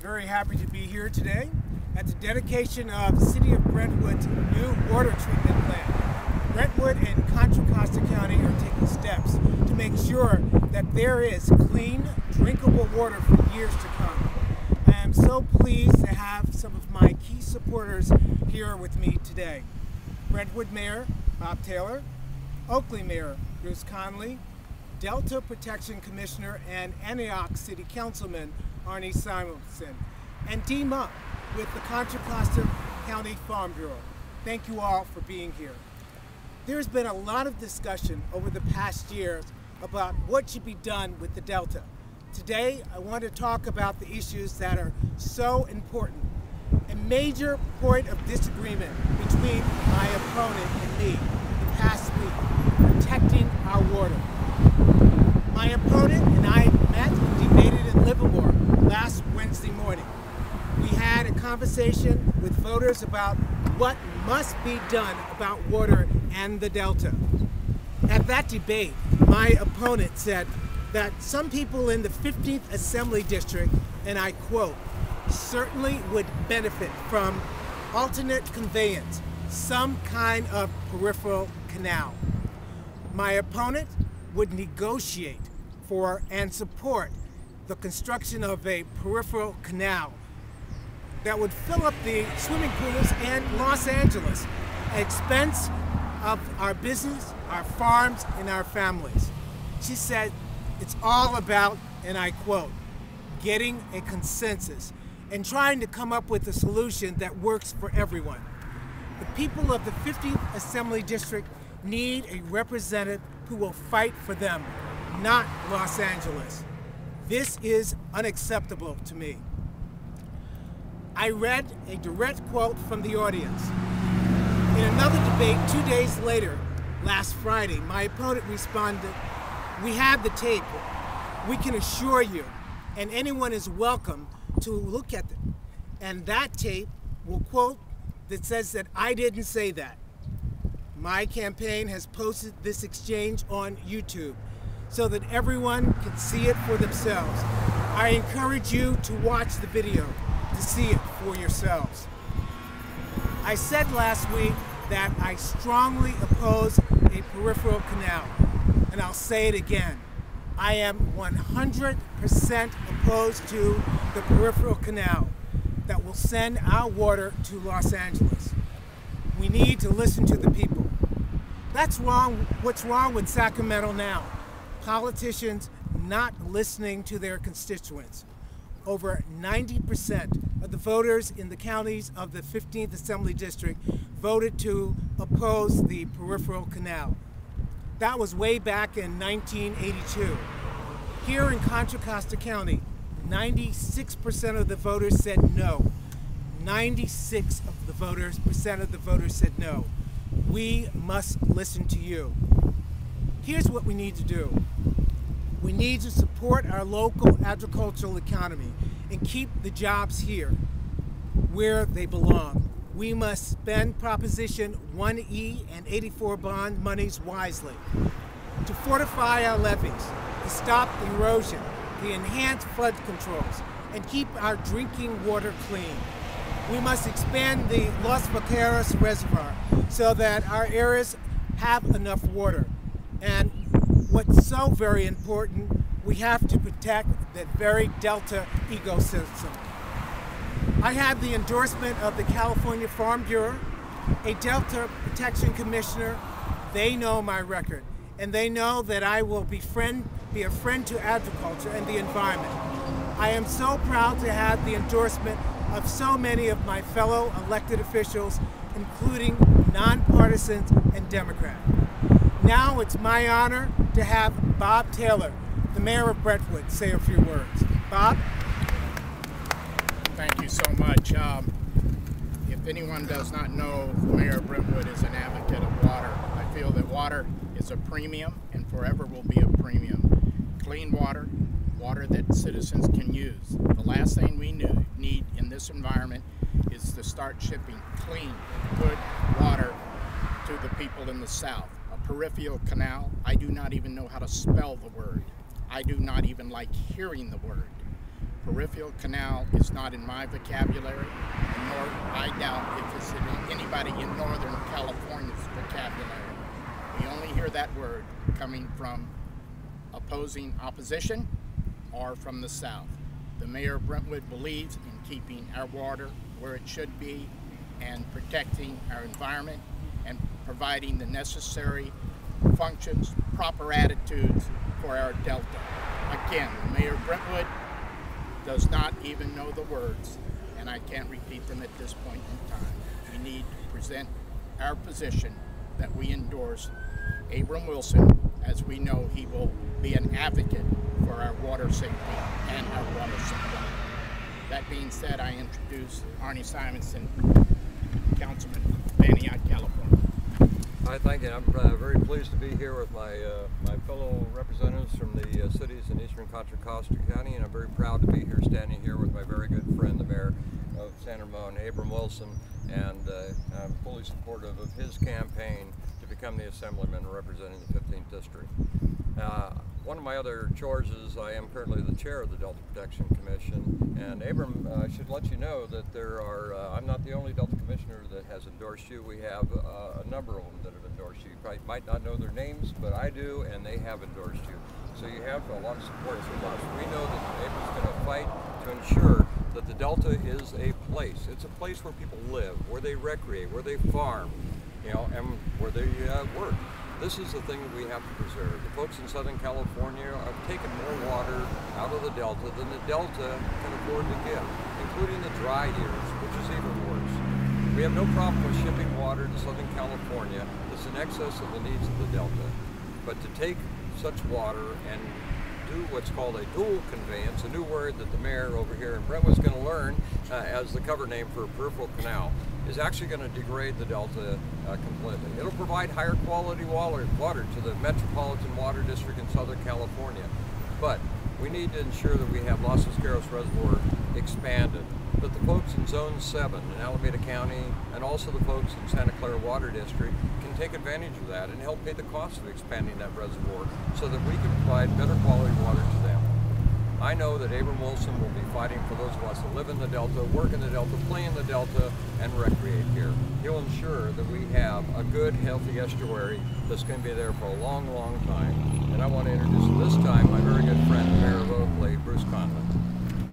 very happy to be here today at the dedication of the City of Brentwood's new water treatment plant. Brentwood and Contra Costa County are taking steps to make sure that there is clean, drinkable water for years to come. I am so pleased to have some of my key supporters here with me today. Brentwood Mayor Bob Taylor, Oakley Mayor Bruce Conley, Delta Protection Commissioner and Antioch City Councilman Arnie Simonson, and team up with the Contra Costa County Farm Bureau. Thank you all for being here. There's been a lot of discussion over the past years about what should be done with the Delta. Today, I want to talk about the issues that are so important. A major point of disagreement between my opponent and me the past week, protecting our water. My opponent and I met and debated in Livermore last Wednesday morning. We had a conversation with voters about what must be done about water and the Delta. At that debate, my opponent said that some people in the 15th Assembly District, and I quote, certainly would benefit from alternate conveyance, some kind of peripheral canal. My opponent would negotiate for and support the construction of a peripheral canal that would fill up the swimming pools in Los Angeles at the expense of our business, our farms, and our families. She said it's all about, and I quote, getting a consensus and trying to come up with a solution that works for everyone. The people of the 15th Assembly District need a representative who will fight for them, not Los Angeles. This is unacceptable to me. I read a direct quote from the audience. In another debate 2 days later, last Friday, my opponent responded, "We have the tape. We can assure you, and anyone is welcome to look at it. And that tape will quote that says that I didn't say that." My campaign has posted this exchange on YouTube so that everyone can see it for themselves. I encourage you to watch the video to see it for yourselves. I said last week that I strongly oppose a peripheral canal, and I'll say it again. I am 100% opposed to the peripheral canal that will send our water to Los Angeles. We need to listen to the people. That's wrong. What's wrong with Sacramento now? Politicians not listening to their constituents. Over 90% of the voters in the counties of the 15th Assembly District voted to oppose the peripheral canal. That was way back in 1982. Here in Contra Costa County, 96% of the voters said no. 96% of the voters said no. We must listen to you. Here's what we need to do. We need to support our local agricultural economy and keep the jobs here where they belong. We must spend Proposition 1E and 84 bond monies wisely to fortify our levees, to stop erosion, to enhance flood controls, and keep our drinking water clean. We must expand the Los Vaqueros Reservoir so that our areas have enough water. And what's so very important, we have to protect that very Delta ecosystem. I have the endorsement of the California Farm Bureau, a Delta Protection Commissioner. They know my record, and they know that I will be a friend to agriculture and the environment. I am so proud to have the endorsement of so many of my fellow elected officials, including nonpartisans and Democrats. Now it's my honor to have Bob Taylor, the mayor of Brentwood, say a few words. Bob? Thank you so much. If anyone does not know, the mayor of Brentwood is an advocate of water. I feel that water is a premium and forever will be a premium. Clean water, water that citizens can use. The last thing we need in this environment is to start shipping clean, good water to the people in the South. A peripheral canal, I do not even know how to spell the word. I do not even like hearing the word. Peripheral Canal is not in my vocabulary, nor I doubt if it's in anybody in Northern California's vocabulary. We only hear that word coming from opposition or from the South. The mayor of Brentwood believes in keeping our water where it should be and protecting our environment and providing the necessary functions, proper attitudes for our delta. Again, the mayor of Brentwood does not even know the words, and I can't repeat them at this point in time. We need to present our position that we endorse Abram Wilson, as we know he will be an advocate for our water safety and our water supply. That being said, I introduce Arnie Simonson, Councilman, Antioch, California. Hi, thank you. I'm very pleased to be here with my fellow representatives from the cities in eastern Contra Costa County, and I'm very proud to be here, standing here with my very good friend, the mayor of San Ramon, Abram Wilson, and I'm fully supportive of his campaign to become the assemblyman representing the 15th District. One of my other chores is I am currently the chair of the Delta Protection Commission, and Abram should let you know that I'm not the only Delta Commissioner that has endorsed you. We have a number of them that have endorsed you. You probably might not know their names, but I do, and they have endorsed you. So you have a lot of support from us. We know that Abram's going to fight to ensure that the Delta is a place. It's a place where people live, where they recreate, where they farm, and where they work. This is the thing that we have to preserve. The folks in Southern California have taken more water out of the Delta than the Delta can afford to give, including the dry years, which is even worse. We have no problem with shipping water to Southern California that's in excess of the needs of the Delta. But to take such water and do what's called a dual conveyance, a new word that the mayor over here in Brentwood's going to learn as the cover name for Peripheral Canal, is actually going to degrade the Delta completely. It'll provide higher quality water to the Metropolitan Water District in Southern California, but we need to ensure that we have Los Oscaros Reservoir expanded, that the folks in Zone 7 in Alameda County and also the folks in Santa Clara Water District can take advantage of that and help pay the cost of expanding that reservoir so that we can provide better quality water to them. I know that Abram Wilson will be fighting for those of us that live in the Delta, work in the Delta, play in the Delta, and recreate here. He'll ensure that we have a good, healthy estuary that's going to be there for a long, long time. And I want to introduce at this time my very good friend, the Mayor of Oakley, Bruce Conlon.